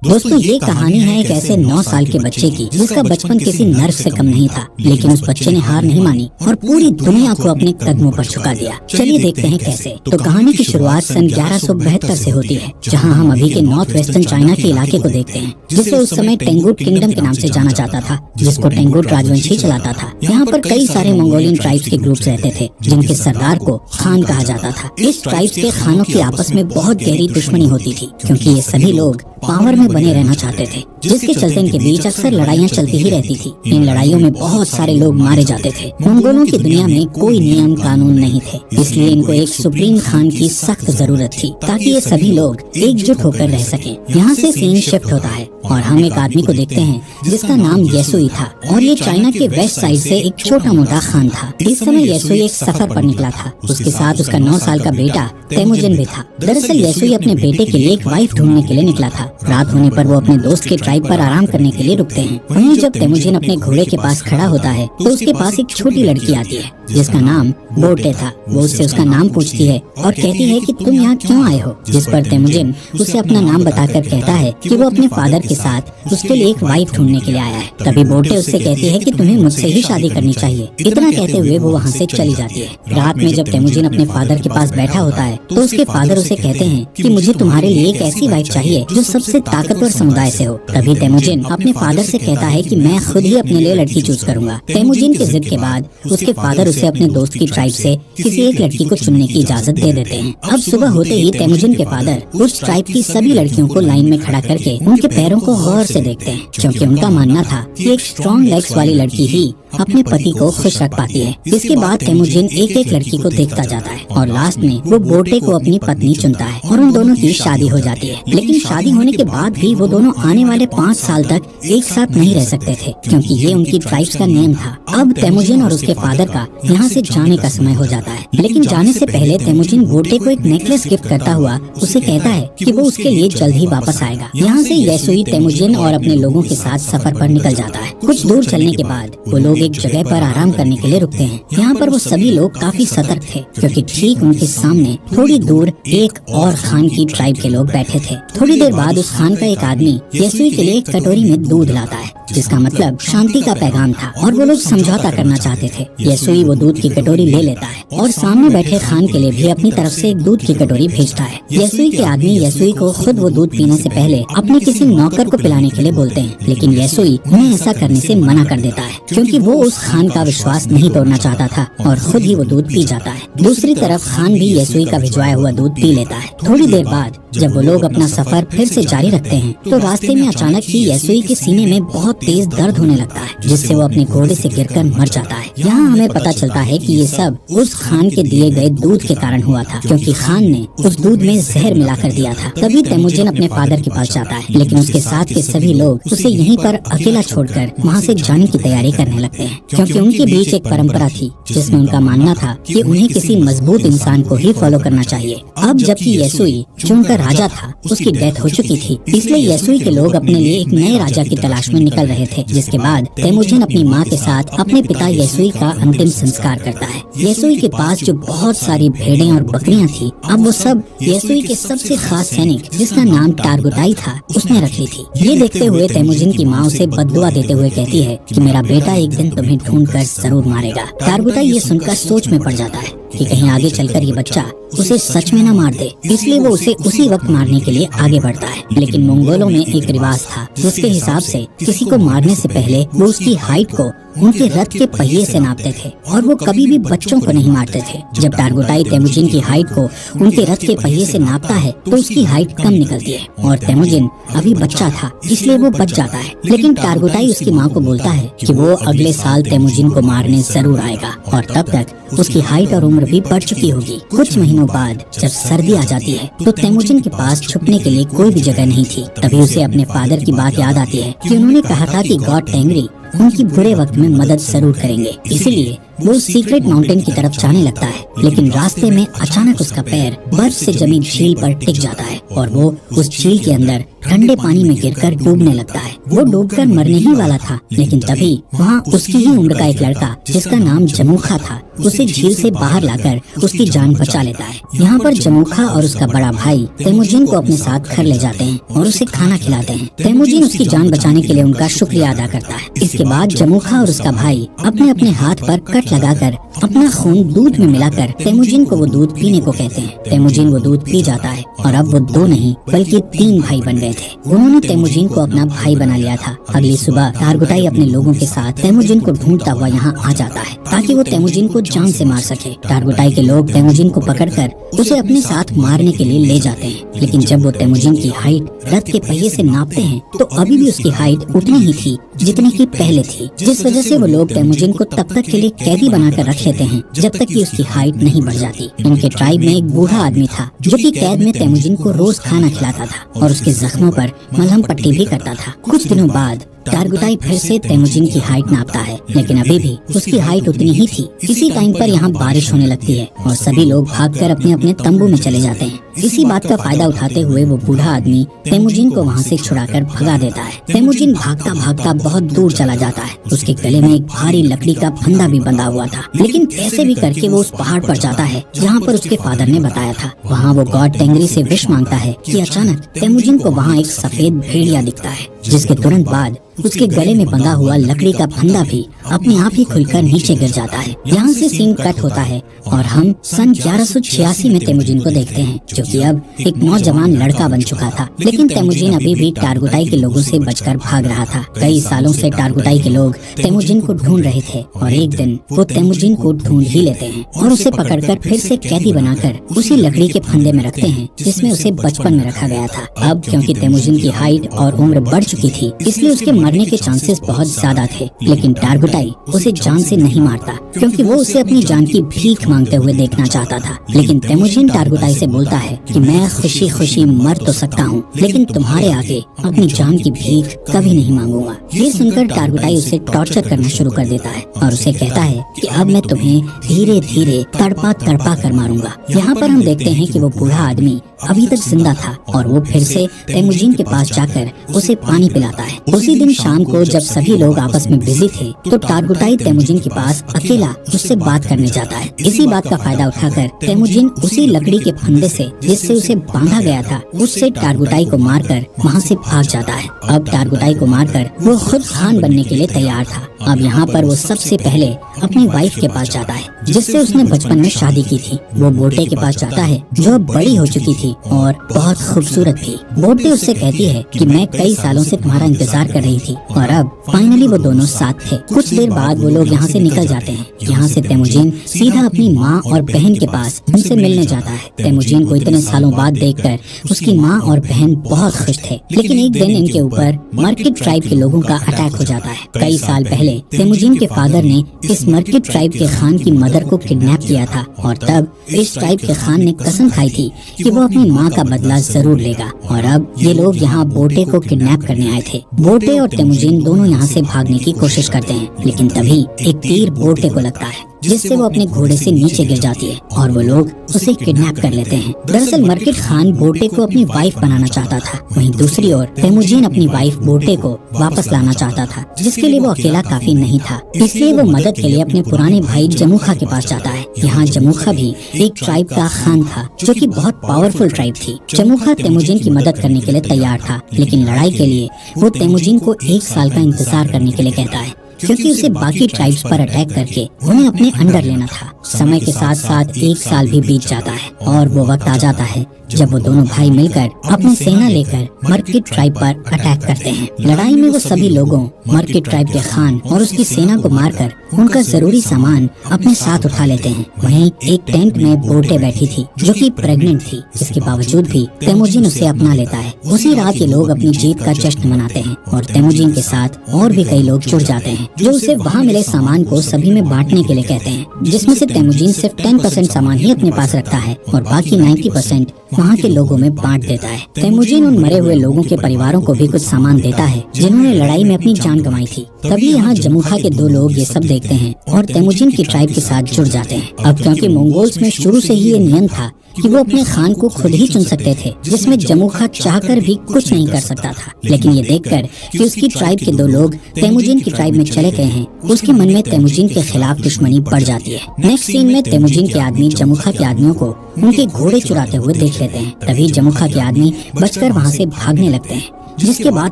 दोस्तों ये कहानी है एक ऐसे 9 साल के बच्चे की जिसका बचपन किसी नर्क से कम नहीं था, लेकिन उस बच्चे ने हार नहीं मानी और पूरी दुनिया को अपने कदमों पर झुका दिया। चलिए देखते हैं कैसे। तो कहानी की शुरुआत सन 1172 से होती है, जहां हम अभी के नॉर्थ वेस्टर्न चाइना के इलाके को देखते हैं, जिसे उस समय टेंगुट किंगडम के नाम से जाना जाता था, जिसको टेंगुट राजवंश ही चलाता था। यहाँ पर कई सारे मंगोलियन ट्राइब्स के ग्रुप्स रहते थे, जिनके सरदार को खान कहा जाता था। इस ट्राइब्स के खानों की आपस में बहुत गहरी दुश्मनी होती थी, क्योंकि ये सभी लोग पावर में बने रहना चाहते थे, जिसके चलते इनके बीच अक्सर लड़ाइयाँ चलती ही रहती थी। इन लड़ाइयों में बहुत सारे लोग मारे जाते थे। मंगोलों की दुनिया में कोई नियम कानून नहीं थे, इसलिए इनको एक सुप्रीम खान की सख्त जरूरत थी, ताकि ये सभी लोग एकजुट होकर रह सकें। यहाँ से सीन शिफ्ट होता है और हम एक आदमी को देखते हैं जिसका नाम येसुई था, और ये चाइना के वेस्ट साइड से एक छोटा मोटा खान था। इस समय येसुई एक सफर पर निकला था। उसके साथ उसका 9 साल का बेटा तेमुजिन भी था। दरअसल येसुई अपने बेटे के लिए एक वाइफ ढूंढने के लिए निकला था। रात होने पर वो अपने दोस्त के ट्राइब पर आराम करने के लिए रुकते हैं। वहीं जब तेमुजिन अपने घोड़े के पास खड़ा होता है तो उसके पास एक छोटी लड़की आती है जिसका नाम बोटे था। वो उससे उसका नाम पूछती है और कहती है कि तुम यहाँ क्यों आए हो, जिस पर तेमुजिन उसे अपना नाम बताकर कहता है कि वो अपने फादर के साथ उसके लिए एक वाइफ ढूंढने के लिए आया है। तभी बोटे उससे कहती है कि तुम्हें मुझसे ही शादी करनी चाहिए। इतना कहते हुए वो वहाँ से चली जाती है। रात में जब तेमुजिन अपने फादर के पास बैठा होता है तो उसके फादर उसे कहते हैं कि मुझे तुम्हारे लिए एक ऐसी वाइफ चाहिए जो सबसे ताकतवर समुदाय से हो। तभी तेमुजिन अपने फादर से कहता है कि मैं खुद ही अपने लिए लड़की चूज करूंगा। तेमुजिन के जिद के बाद उसके फादर उसे अपने दोस्त की ट्राइब से किसी एक लड़की को चुनने की इजाजत दे देते हैं। अब सुबह होते ही तेमुजिन के फादर उस ट्राइब की सभी लड़कियों को लाइन में खड़ा करके उनके पैरों को गौर से देखते हैं, क्योंकि उनका मानना था कि एक स्ट्रॉन्ग लेग्स वाली लड़की ही अपने पति को खुश रख पाती है। इसके बाद तेमुजिन एक एक लड़की को देखता जाता है और लास्ट में वो बोटे को अपनी पत्नी चुनता है और उन दोनों की शादी हो जाती है। लेकिन शादी होने के बाद भी वो दोनों आने वाले 5 साल तक एक साथ नहीं रह सकते थे, क्योंकि ये उनकी ट्राइब्स का नियम था। अब तेमुजिन और उसके फादर का यहाँ से जाने का समय हो जाता है, लेकिन जाने से पहले तेमुजिन बोटे को एक नेकलेस गिफ्ट करता हुआ उसे कहता है कि वो उसके लिए जल्द ही वापस आएगा। यहाँ से येसुई तेमुजिन और अपने लोगों के साथ सफर पर निकल जाता है। कुछ दूर चलने के बाद वो लोग एक जगह पर आराम करने के लिए रुकते हैं। यहाँ पर वो सभी लोग काफी सतर्क थे, क्योंकि ठीक उनके सामने थोड़ी दूर एक और खान की ट्राइब के लोग बैठे थे। थोड़ी देर बाद उस खान का एक आदमी येसुई के लिए एक कटोरी में दूध लाता है, जिसका मतलब शांति का पैगाम था, और वो लोग समझौता करना चाहते थे। येसुई वो दूध की कटोरी ले लेता है और सामने बैठे खान के लिए भी अपनी तरफ से एक दूध की कटोरी भेजता है। येसुई के आदमी येसुई को खुद वो दूध पीने से पहले अपने किसी नौकर को पिलाने के लिए बोलते हैं, लेकिन येसुई उन्हें ऐसा करने से मना कर देता है, क्योंकि वो उस खान का विश्वास नहीं तोड़ना चाहता था और खुद ही वो दूध पी जाता है। दूसरी तरफ खान भी येसुई का भिजवाया हुआ दूध पी लेता है। थोड़ी देर बाद जब वो लोग अपना सफर फिर से जारी रखते हैं तो रास्ते में अचानक ही येसुई के सीने में बहुत तेज दर्द होने लगता है, जिससे वो अपने घोड़े से गिरकर मर जाता है। यहाँ हमें पता चलता है कि ये सब उस खान के दिए गए दूध के कारण हुआ था, क्योंकि खान ने उस दूध में जहर मिलाकर दिया था। तभी तेमुजिन अपने फादर के पास जाता है, लेकिन उसके साथ के सभी लोग उसे यहीं पर अकेला छोड़कर वहाँ से जाने की तैयारी करने लगते हैं, क्योंकि उनके बीच एक परंपरा थी जिसमें उनका मानना था कि उन्हें किसी मजबूत इंसान को ही फॉलो करना चाहिए। अब जबकि येसुई जो उनका राजा था उसकी डेथ हो चुकी थी, इसलिए येसुई के लोग अपने लिए एक नए राजा की तलाश में निकल रहे थे। जिसके बाद तेमुजिन अपनी माँ के साथ अपने पिता येसुई का अंतिम संस्कार करता है। येसुई के पास जो बहुत सारी भेड़ें और बकरियां थी, अब वो सब येसुई के सबसे खास सैनिक जिसका नाम टारगुटाई था उसने रख ली थी। ये देखते हुए तेमुजिन की माँ उसे बद्दुआ देते हुए कहती है कि मेरा बेटा एक दिन तुम्हें ढूंढ कर जरूर मारेगा। टारगुटाई ये सुनकर सोच में पड़ जाता है कि कहीं आगे चलकर ये बच्चा उसे सच में न मार दे, इसलिए वो उसे उसी वक्त मारने के लिए आगे बढ़ता है। लेकिन मंगोलों में एक रिवाज था जिसके हिसाब से किसी को मारने से पहले वो उसकी हाइट को उनके रथ के पहिए से नापते थे, और वो कभी भी बच्चों को नहीं मारते थे। जब टारगुटाई तेमुजिन की हाइट को उनके रथ के पहिए से नापता है तो उसकी हाइट कम निकलती है, और तेमुजिन अभी बच्चा था इसलिए वो बच जाता है। लेकिन टारगुटाई उसकी माँ को बोलता है कि वो अगले साल तेमुजिन को मारने जरूर आएगा, और तब तक उसकी हाइट और उम्र भी बढ़ चुकी होगी। कुछ महीनों बाद जब सर्दी आ जाती है तो तेमुजिन के पास छुपने के लिए कोई भी जगह नहीं थी। तभी उसे अपने फादर की बात याद आती है कि उन्होंने कहा था कि गॉड टेंगरी उनकी बुरे वक्त में मदद जरूर करेंगे। इसीलिए वो सीक्रेट माउंटेन की तरफ जाने लगता है, लेकिन रास्ते में अचानक उसका पैर बर्फ से जमी झील पर टिक जाता है और वो उस झील के अंदर ठंडे पानी में गिरकर डूबने लगता है। वो डूबकर मरने ही वाला था, लेकिन तभी वहाँ उसकी ही उम्र का एक लड़का जिसका नाम जमूखा था उसे झील से बाहर लाकर उसकी जान बचा लेता है। यहाँ पर जमूखा और उसका बड़ा भाई तेमुजिन को अपने साथ घर ले जाते हैं और उसे खाना खिलाते हैं। तेमुजिन उसकी जान बचाने के लिए उनका शुक्रिया अदा करता है। इसके बाद जमूखा और उसका भाई अपने अपने हाथ पर कट लगाकर अपना खून दूध में मिलाकर तेमुजिन को वो दूध पीने को कहते हैं। तेमुजिन वो दूध पी जाता है और अब वो 2 नहीं बल्कि 3 भाई बन गए थे। उन्होंने तेमुजिन को अपना भाई बना लिया था। अगली सुबह टारगुटाई अपने लोगों के साथ तेमुजिन को ढूंढता हुआ यहाँ आ जाता है ताकि वो तेमुजिन को जान से मार सके। टारगुटाई के लोग तेमुजिन को पकड़कर उसे अपने साथ मारने के लिए ले जाते हैं, लेकिन जब वो तेमुजिन की हाइट रथ के पहिए से नापते हैं तो अभी भी उसकी हाइट उतनी ही थी जितनी की पहले थी, जिस वजह से वो लोग तेमुजिन को तब तक के लिए कैदी बनाकर रख लेते हैं जब तक कि उसकी हाइट नहीं बढ़ जाती। उनके ट्राइब में एक बूढ़ा आदमी था जो कि कैद में तेमुजिन को रोज खाना खिलाता था और उसके जख्मों पर मलहम पट्टी भी करता था। कुछ दिनों बाद टारगुटाई फिर से तेमुजिन की हाइट नापता है, लेकिन अभी भी उसकी हाइट उतनी ही थी। इसी टाइम पर यहाँ बारिश होने लगती है और सभी लोग भागकर अपने अपने तंबू में चले जाते हैं। इसी बात का फायदा उठाते हुए वो बूढ़ा आदमी तेमुजिन को वहाँ से छुड़ाकर भगा देता है। तेमुजिन भागता भागता बहुत दूर चला जाता है। उसके गले में एक भारी लकड़ी का फंदा भी बंधा हुआ था, लेकिन कैसे भी करके वो उस पहाड़ पर जाता है जहाँ पर उसके फादर ने बताया था। वहाँ वो गॉड टेंगरी से विश मांगता है कि अचानक तेमुजिन को वहाँ एक सफेद भेड़िया दिखता है, जिसके तुरंत बाद उसके गले में बंधा हुआ लकड़ी का फंदा भी अपने आप ही खुलकर नीचे गिर जाता है। यहाँ से सीन कट होता है और हम सन 1186 में तेमुजिन को देखते हैं, जो कि अब एक नौजवान लड़का बन चुका था। लेकिन तेमुजिन अभी भी टारगुटाई के लोगों से बचकर भाग रहा था। कई सालों से टारगुटाई के लोग तेमुजिन को ढूंढ रहे थे और एक दिन वो तेमुजिन को ढूंढ ही लेते हैं और उसे पकड़कर फिर से कैदी बनाकर उसी लकड़ी के फंदे में रखते हैं जिसमें उसे बचपन में रखा गया था। अब क्योंकि तेमुजिन की हाइट और उम्र बढ़ चुकी थी, इसलिए उसके मरने के चांसेस बहुत ज्यादा थे। लेकिन टारगुटाई उसे जान से नहीं मारता क्योंकि वो उसे अपनी जान की भीख मांगते हुए देखना चाहता था। लेकिन तेमुजिन टारगुटाई से बोलता है कि मैं खुशी खुशी मर तो सकता हूँ, लेकिन तुम्हारे आगे अपनी जान की भीख कभी नहीं मांगूंगा। ये सुनकर टारगुटाई उसे टॉर्चर करना शुरू कर देता है और उसे कहता है कि अब मैं तुम्हें धीरे धीरे तड़पा तड़पा कर मारूंगा। यहाँ पर हम देखते हैं कि वो बूढ़ा आदमी अभी तक जिंदा था और वो फिर से तेमुजिन के पास जाकर उसे पानी पिलाता है। उसी दिन शाम को जब सभी लोग आपस में बिजी थे तो टारगुटाई तेमुजिन के पास अकेला उससे बात करने जाता है। इसी बात का फायदा उठाकर तेमुजिन उसी लकड़ी के फंदे से जिससे उसे बांधा गया था उससे टारगुटाई को मारकर वहाँ से भाग जाता है। अब टारगुटाई को मारकर वो खुद खान बनने के लिए तैयार था। अब यहाँ पर वो सबसे पहले अपनी वाइफ के पास जाता है जिससे उसने बचपन में शादी की थी। वो बोटे के पास जाता है जो अब बड़ी हो चुकी थी और बहुत खूबसूरत थी। बोटे उससे कहती है कि मैं कई सालों से तुम्हारा इंतजार कर रही थी और अब फाइनली वो दोनों साथ थे। कुछ देर बाद वो लोग यहाँ से निकल जाते हैं। यहाँ से तेमुजिन सीधा अपनी माँ और बहन के पास उनसे मिलने जाता है। तेमुजिन को इतने सालों बाद देखकर उसकी माँ और बहन बहुत खुश थे, लेकिन एक दिन इनके ऊपर मर्किट ट्राइब के लोगों का अटैक हो जाता है। कई साल पहले तेमुजिन के फादर ने इस मर्किट ट्राइब के खान की मदर को किडनैप किया था और तब इस ट्राइब के खान ने कसम खाई थी कि वो अपनी माँ का बदला जरूर लेगा। और अब ये लोग यहाँ बोटे को किडनैप करने आए थे। बोटे और तेमुजिन दोनों यहाँ से भागने की कोशिश करते हैं, लेकिन तभी एक तीर बोटे को लगता है जिससे वो अपने घोड़े से नीचे गिर जाती है और वो लोग उसे किडनैप कर लेते हैं। दरअसल मर्किट खान बोटे को अपनी वाइफ बनाना चाहता था, वहीं दूसरी ओर तेमुजिन अपनी वाइफ बोटे को वापस लाना चाहता था, जिसके लिए वो अकेला काफी नहीं था। इसलिए वो मदद के लिए अपने पुराने भाई जमूखा के पास जाता है। यहाँ जमूखा भी एक ट्राइब का खान था जो कि बहुत पावरफुल ट्राइब थी। जमूखा तेमुजिन की मदद करने के लिए तैयार था, लेकिन लड़ाई के लिए वो तेमुजिन को 1 साल का इंतजार करने के लिए कहता है क्योंकि उसे बाकी ट्राइब्स पर अटैक करके उन्हें अपने अंडर लेना था। समय के साथ साथ 1 साल भी बीत जाता है और वो वक्त आ जाता है जब वो दोनों भाई मिलकर अपनी सेना लेकर मर्किट ट्राइब पर अटैक करते हैं। लड़ाई में वो सभी लोगों मर्किट ट्राइब के खान और उसकी सेना को मारकर उनका जरूरी सामान अपने साथ उठा लेते हैं। वहीं एक टेंट में बोटे बैठी थी जो कि प्रेग्नेंट थी, जिसके बावजूद भी तेमुजिन उसे अपना लेता है। उसी रात ये लोग अपनी जीत का जश्न मनाते हैं और तेमुजिन के साथ और भी कई लोग जुड़ जाते हैं जो उसे वहाँ मिले सामान को सभी में बांटने के लिए कहते हैं, जिसमें से तेमुजिन सिर्फ 10% सामान ही अपने पास रखता है और बाकी 90% वहाँ के लोगों में बांट देता है। तेमुजिन उन मरे हुए लोगों के परिवारों को भी कुछ सामान देता है जिन्होंने लड़ाई में अपनी जान गंवाई थी। तभी यहाँ जमूखा के 2 लोग ये सब देखते हैं और तेमुजिन की ट्राइब के साथ जुड़ जाते हैं। अब क्योंकि मंगोल्स में शुरू से ही ये नियम था कि वो अपने खान को खुद ही चुन सकते थे, जिसमें जमुखा चाहकर भी कुछ नहीं कर सकता था। लेकिन ये देखकर कि उसकी ट्राइब के 2 लोग तेमुजिन की ट्राइब में चले गए हैं, उसके मन में तेमुजिन के खिलाफ दुश्मनी बढ़ जाती है। नेक्स्ट सीन में तेमुजिन के आदमी जमुखा के आदमियों को उनके घोड़े चुराते हुए देख लेते हैं। तभी जमुखा के आदमी बचकर वहाँ से भागने लगते हैं, जिसके बाद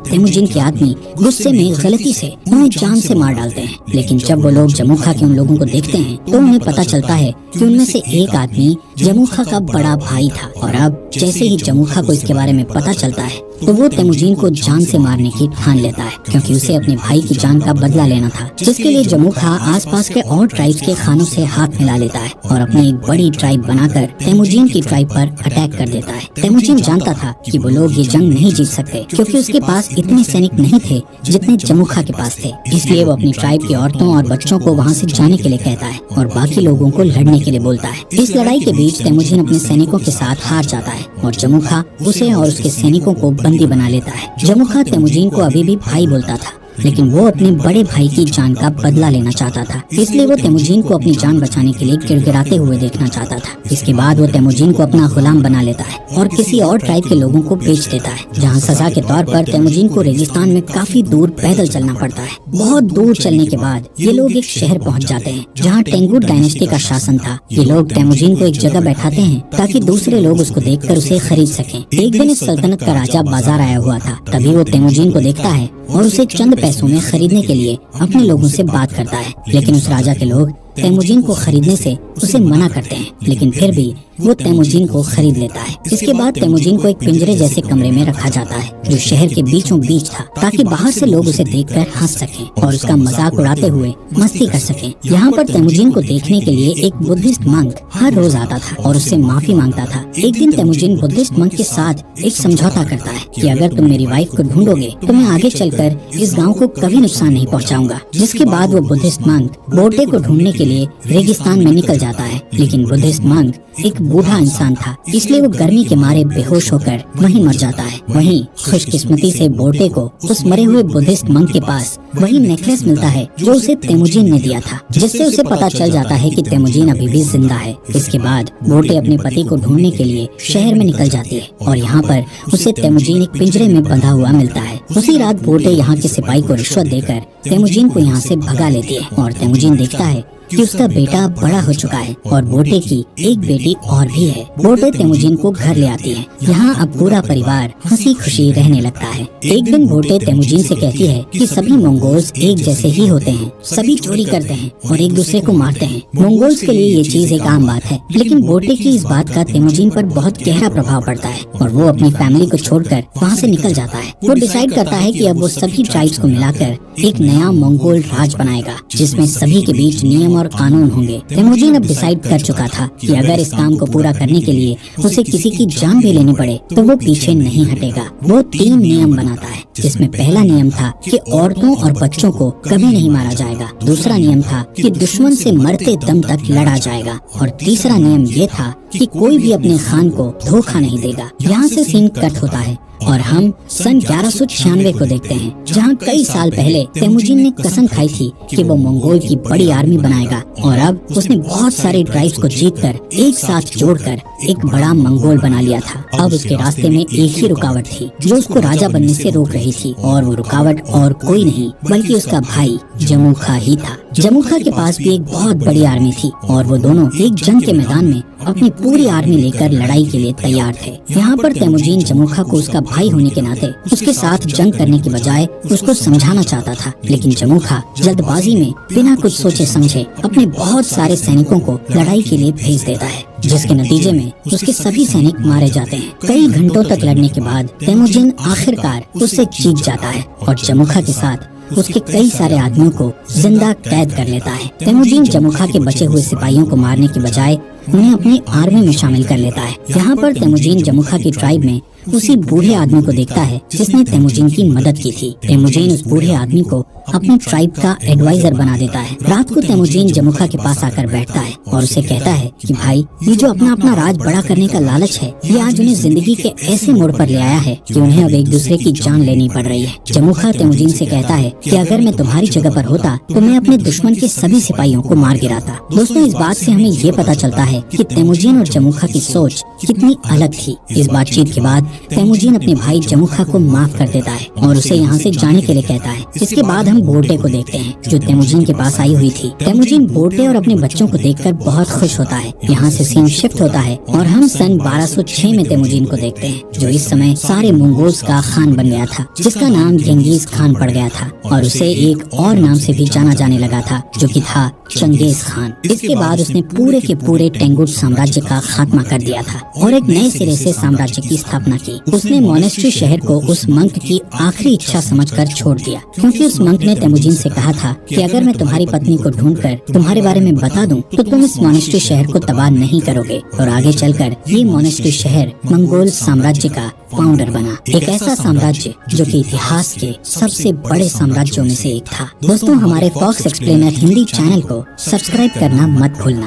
तेमुजिन के आदमी गुस्से में गलती से उन्हें जान से मार डालते हैं। लेकिन जब वो लोग जमुखा के उन लोगों को देखते हैं तो उन्हें पता चलता है कि उनमें से एक आदमी जमुखा का बड़ा भाई था। और अब जैसे ही जमुखा को इसके बारे में पता चलता है तो वो तेमुजिन को जान से मारने की ठान लेता है, क्योंकि उसे अपने भाई की जान का बदला लेना था। जिसके लिए जमुखा आसपास के और ट्राइब्स के खानों से हाथ मिला लेता है और अपनी एक बड़ी ट्राइब बनाकर तेमुजिन की ट्राइब पर अटैक कर देता है। तेमुजिन जानता था कि वो लोग ये जंग नहीं जीत सकते, क्योंकि उसके पास इतने सैनिक नहीं थे जितने जमुखा के पास थे। इसलिए वो अपनी ट्राइब की औरतों और बच्चों को वहाँ से जाने के लिए कहता है और बाकी लोगों को लड़ने के लिए बोलता है। इस लड़ाई के बीच तेमुजिन अपने सैनिकों के साथ हार जाता है और जमुखा उसे और उसके सैनिकों को बंदी बना लेता है। जमुखा तेमुजिन को अभी भी भाई बोलता था, लेकिन वो अपने बड़े भाई की जान का बदला लेना चाहता था। इसलिए वो तेमुजिन को अपनी जान बचाने के लिए गिड़गिड़ाते हुए देखना चाहता था। इसके बाद वो तेमुजिन को अपना गुलाम बना लेता है और किसी और ट्राइब के लोगों को बेच देता है, जहाँ सजा के तौर पर तेमुजिन को रेगिस्तान में काफी दूर पैदल चलना पड़ता है। बहुत दूर चलने के बाद ये लोग एक शहर पहुँच जाते हैं जहाँ टेंगुट डायनेस्टी का शासन था। ये लोग तेमुजिन को एक जगह बैठाते हैं ताकि दूसरे लोग उसको देखकर उसे खरीद सकें। एक दिन इस सल्तनत का राजा बाजार आया हुआ था। तभी वो तेमुजिन को देखता है और उसे चंद पैसों में खरीदने के लिए अपने लोगों से बात करता है। लेकिन उस राजा के लोग तेमुजिन को खरीदने से उसे मना करते हैं, लेकिन फिर भी वो तेमुजिन को खरीद लेता है। इसके बाद तेमुजिन को एक पिंजरे जैसे कमरे में रखा जाता है जो शहर के बीचों बीच था, ताकि बाहर से लोग उसे देखकर हंस सकें और उसका मजाक उड़ाते हुए मस्ती कर सकें। यहाँ पर तेमुजिन को देखने के लिए एक बुद्धिस्ट मंक हर रोज आता था और उससे माफी मांगता था। एक दिन तेमुजिन बुद्धिस्ट मंक के साथ एक समझौता करता है कि अगर तुम मेरी वाइफ को ढूंढोगे तो मैं आगे चलकर इस गाँव को कभी नुकसान नहीं पहुँचाऊंगा। जिसके बाद वो बुद्धिस्ट मंक बोटे को ढूंढने के लिए रेगिस्तान में निकल जाता है। लेकिन बुद्धिस्ट मंक एक बूढ़ा इंसान था, इसलिए वो गर्मी के मारे बेहोश होकर वहीं मर जाता है। वहीं खुशकिस्मती से बोटे को उस मरे हुए बुद्धिस्ट मंक के पास वही नेकलेस मिलता है जो उसे तेमुजिन ने दिया था, जिससे उसे पता चल जाता है कि तेमुजिन अभी भी जिंदा है। इसके बाद बोटे अपने पति को ढूंढने के लिए शहर में निकल जाती है और यहाँ पर उसे तेमुजिन एक पिंजरे में बंधा हुआ मिलता है। उसी रात बोटे यहाँ के सिपाही को रिश्वत देकर तेमुजिन को यहाँ से भगा लेती है और तेमुजिन देखता है कि उसका बेटा बड़ा हो चुका है और बोटे की एक बेटी और भी है। बोटे तेमुजिन को घर ले आती है। यहाँ अब पूरा परिवार हंसी खुशी रहने लगता है। एक दिन बोटे तेमुजिन से कहती है कि सभी मंगोल्स एक जैसे ही होते हैं, सभी चोरी करते हैं और एक दूसरे को मारते हैं। मंगोल्स के लिए ये चीज एक आम बात है। लेकिन बोटे की इस बात का तेमुजिन पर बहुत गहरा प्रभाव पड़ता है और वो अपनी फैमिली को छोड़कर वहाँ से निकल जाता है। वो डिसाइड करता है कि अब वो सभी ट्राइब्स को मिलाकर एक नया मंगोल राज बनाएगा, जिसमें सभी के बीच नियम और कानून होंगे। तेमुजिन अब डिसाइड कर चुका था कि अगर इस काम को पूरा करने के लिए उसे किसी की जान भी लेनी पड़े तो वो पीछे नहीं हटेगा। वो 3 नियम बनाता है, जिसमें पहला नियम था कि औरतों और बच्चों को कभी नहीं मारा जाएगा। दूसरा नियम था कि दुश्मन से मरते दम तक लड़ा जाएगा और तीसरा नियम ये था कि कोई भी अपने खान को धोखा नहीं देगा। यहाँ से सीन कट होता है और हम सन 1196 को देखते हैं, जहाँ कई साल पहले तेमुजिन ने कसम खाई थी कि वो मंगोल की बड़ी आर्मी बनाएगा और अब उसने बहुत सारे ट्राइब्स को जीतकर एक साथ जोड़कर एक बड़ा मंगोल बना लिया था। अब उसके रास्ते में एक ही रुकावट थी जो उसको राजा बनने से रोक रही थी, और वो रुकावट और कोई नहीं बल्कि उसका भाई जमुखा ही था। जमुखा के पास भी एक बहुत बड़ी आर्मी थी और वो दोनों एक जंग के मैदान में अपनी पूरी आर्मी लेकर लड़ाई के लिए तैयार थे। यहाँ पर तेमुजिन जमुखा को उसका भाई होने के नाते उसके साथ जंग करने की बजाय उसको समझाना चाहता था, लेकिन जमुखा जल्दबाजी में बिना कुछ सोचे समझे अपने बहुत सारे सैनिकों को लड़ाई के लिए भेज देता है, जिसके नतीजे में उसके सभी सैनिक मारे जाते हैं। कई घंटों तक लड़ने के बाद तेमुजिन आखिरकार उससे जीत जाता है और जमुखा के साथ उसके कई सारे आदमियों को जिंदा कैद कर लेता है। तेमुजिन जमुखा के बचे हुए सिपाहियों को मारने के बजाय उन्हें अपनी आर्मी में शामिल कर लेता है। यहाँ पर तेमुजिन जमुखा की ट्राइब में उसी बूढ़े आदमी को देखता है जिसने तेमुजिन की मदद की थी। तेमुजिन उस बूढ़े आदमी को अपनी ट्राइब का एडवाइजर बना देता है। रात को तेमुजिन जमुखा के पास आकर बैठता है और उसे कहता है कि भाई, ये जो अपना अपना राज बड़ा करने का लालच है, ये आज उन्हें जिंदगी के ऐसे मोड़ पर ले आया है कि उन्हें अब एक दूसरे की जान लेनी पड़ रही है। जमुखा तेमुजिन से कहता है कि अगर मैं तुम्हारी जगह पर होता तो मैं अपने दुश्मन के सभी सिपाहियों को मार गिराता। दोस्तों, इस बात से हमें ये पता चलता है कि तेमुजिन और जमुखा की सोच कितनी अलग थी। इस बातचीत के बाद तेमुजिन अपने भाई जमुखा को माफ कर देता है और उसे यहाँ से जाने के लिए कहता है। इसके बाद हम बोर्टे को देखते हैं जो तेमुजिन के पास आई हुई थी। तेमुजिन बोर्टे और अपने बच्चों को देखकर बहुत खुश होता है। यहाँ से सीन शिफ्ट होता है और हम सन 1206 में तेमुजिन को देखते हैं, जो इस समय सारे मंगोल्स का खान बन गया था, जिसका नाम गेंगिस खान पड़ गया था और उसे एक और नाम से भी जाना जाने लगा था, जो कि था चंगेज खान। इसके बाद उसने पूरे के पूरे टेंगुट साम्राज्य का खात्मा कर दिया था और एक नए सिरे से साम्राज्य की स्थापना की। उसने मोनेस्ट्री शहर को उस मंक की आखिरी इच्छा समझकर छोड़ दिया, क्योंकि उस मंक ने तेमुजिन से कहा था कि अगर मैं तुम्हारी पत्नी को ढूंढकर तुम्हारे बारे में बता दूं तो तुम इस मोनेस्ट्री शहर को तबाह नहीं करोगे। और आगे चलकर ये मोनेस्ट्री शहर मंगोल साम्राज्य का फाउंडर बना, एक ऐसा साम्राज्य जो कि इतिहास के सबसे बड़े साम्राज्यों में से एक था। दोस्तों, हमारे फॉक्स एक्सप्लेनर हिंदी चैनल को सब्सक्राइब करना मत भूलना।